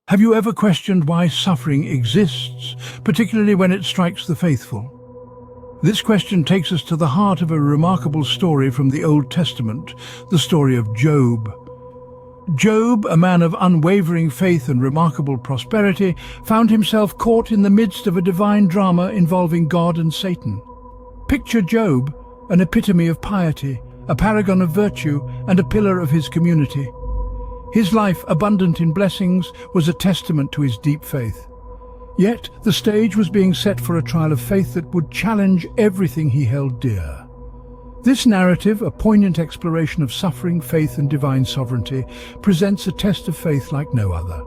Have you ever questioned why suffering exists, particularly when it strikes the faithful? This question takes us to the heart of a remarkable story from the Old Testament, the story of Job. Job, a man of unwavering faith and remarkable prosperity, found himself caught in the midst of a divine drama involving God and Satan. Picture Job, an epitome of piety, a paragon of virtue, and a pillar of his community. His life, abundant in blessings, was a testament to his deep faith. Yet the stage was being set for a trial of faith that would challenge everything he held dear. This narrative, a poignant exploration of suffering, faith, and divine sovereignty, presents a test of faith like no other.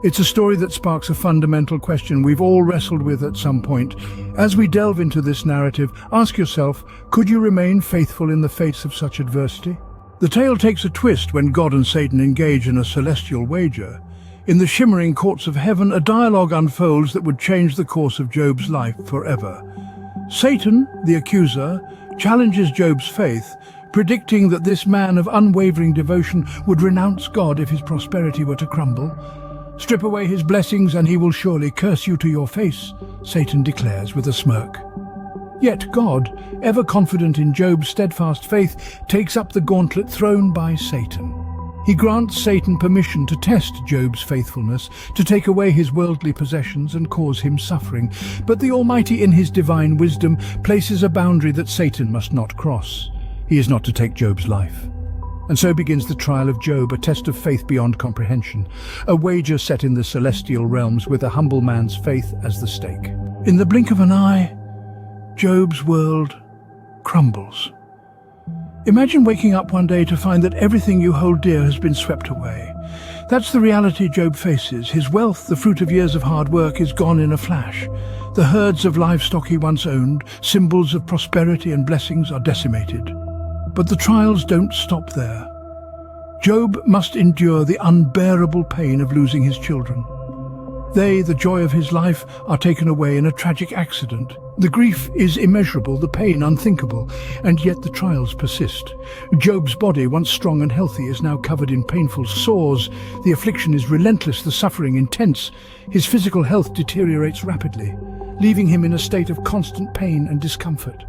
It's a story that sparks a fundamental question we've all wrestled with at some point. As we delve into this narrative, ask yourself, could you remain faithful in the face of such adversity? The tale takes a twist when God and Satan engage in a celestial wager. In the shimmering courts of heaven, a dialogue unfolds that would change the course of Job's life forever. Satan, the accuser, challenges Job's faith, predicting that this man of unwavering devotion would renounce God if his prosperity were to crumble. "Strip away his blessings and he will surely curse you to your face," Satan declares with a smirk. Yet God, ever confident in Job's steadfast faith, takes up the gauntlet thrown by Satan. He grants Satan permission to test Job's faithfulness, to take away his worldly possessions and cause him suffering. But the Almighty, in his divine wisdom, places a boundary that Satan must not cross. He is not to take Job's life. And so begins the trial of Job, a test of faith beyond comprehension, a wager set in the celestial realms with a humble man's faith as the stake. In the blink of an eye, Job's world crumbles. Imagine waking up one day to find that everything you hold dear has been swept away. That's the reality Job faces. His wealth, the fruit of years of hard work, is gone in a flash. The herds of livestock he once owned, symbols of prosperity and blessings, are decimated. But the trials don't stop there. Job must endure the unbearable pain of losing his children. They, the joy of his life, are taken away in a tragic accident. The grief is immeasurable, the pain unthinkable, and yet the trials persist. Job's body, once strong and healthy, is now covered in painful sores. The affliction is relentless, the suffering intense. His physical health deteriorates rapidly, leaving him in a state of constant pain and discomfort.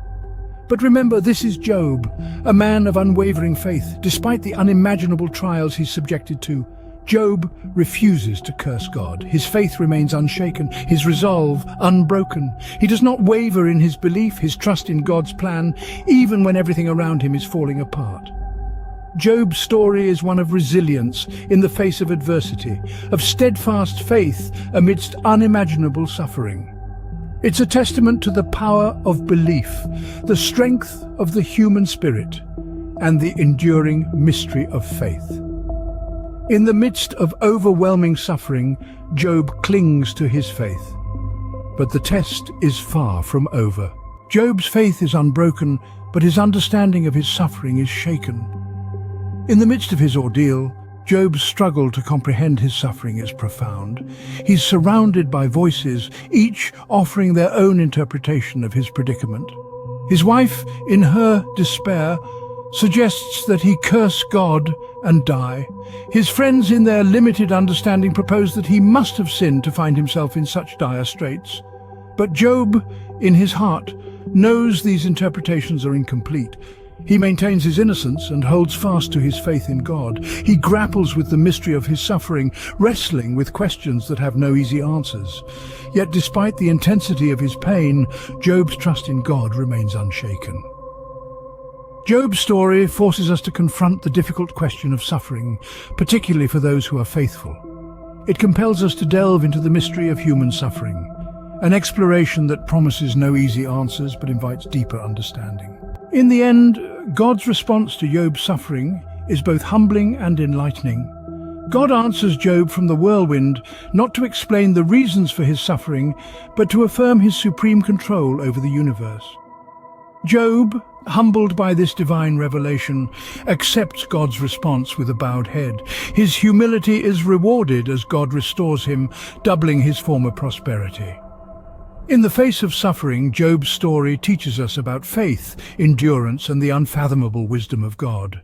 But remember, this is Job, a man of unwavering faith. Despite the unimaginable trials he's subjected to, Job refuses to curse God. His faith remains unshaken, his resolve unbroken. He does not waver in his belief, his trust in God's plan, even when everything around him is falling apart. Job's story is one of resilience in the face of adversity, of steadfast faith amidst unimaginable suffering. It's a testament to the power of belief, the strength of the human spirit, and the enduring mystery of faith. In the midst of overwhelming suffering, Job clings to his faith. But the test is far from over. Job's faith is unbroken, but his understanding of his suffering is shaken. In the midst of his ordeal, Job's struggle to comprehend his suffering is profound. He's surrounded by voices, each offering their own interpretation of his predicament. His wife, in her despair, suggests that he curse God and die. His friends, in their limited understanding, propose that he must have sinned to find himself in such dire straits. But Job, in his heart, knows these interpretations are incomplete. He maintains his innocence and holds fast to his faith in God. He grapples with the mystery of his suffering, wrestling with questions that have no easy answers. Yet despite the intensity of his pain, Job's trust in God remains unshaken. Job's story forces us to confront the difficult question of suffering, particularly for those who are faithful. It compels us to delve into the mystery of human suffering, an exploration that promises no easy answers but invites deeper understanding. In the end, God's response to Job's suffering is both humbling and enlightening. God answers Job from the whirlwind, not to explain the reasons for his suffering, but to affirm his supreme control over the universe. Job, humbled by this divine revelation, accepts God's response with a bowed head. His humility is rewarded as God restores him, doubling his former prosperity. In the face of suffering, Job's story teaches us about faith, endurance, and the unfathomable wisdom of God.